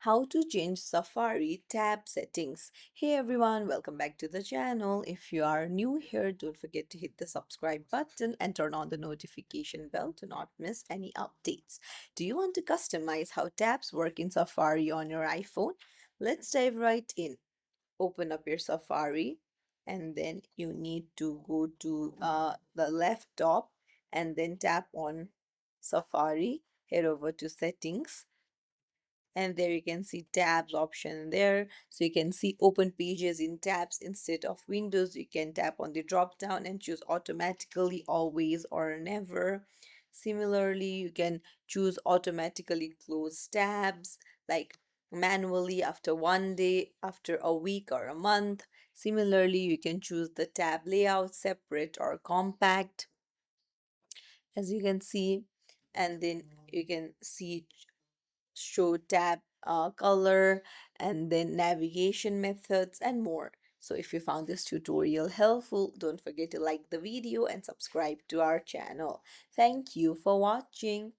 how to change Safari tab settings. Hey everyone, welcome back to the channel. If you are new here, don't forget to hit the subscribe button and turn on the notification bell to not miss any updates. Do you want to customize how tabs work in Safari on your iPhone? Let's dive right in. Open up your Safari and then you need to go to the left top and then tap on Safari. Head over to settings and there you can see tabs option there, so you can see open pages in tabs instead of windows. You can tap on the drop down and choose automatically, always, or never. Similarly, you can choose automatically close tabs, like manually after one day, after a week or a month. Similarly, you can choose the tab layout, separate or compact, as you can see. And then you can see show tab color, and then navigation methods and more. So if you found this tutorial helpful, don't forget to like the video and subscribe to our channel. Thank you for watching.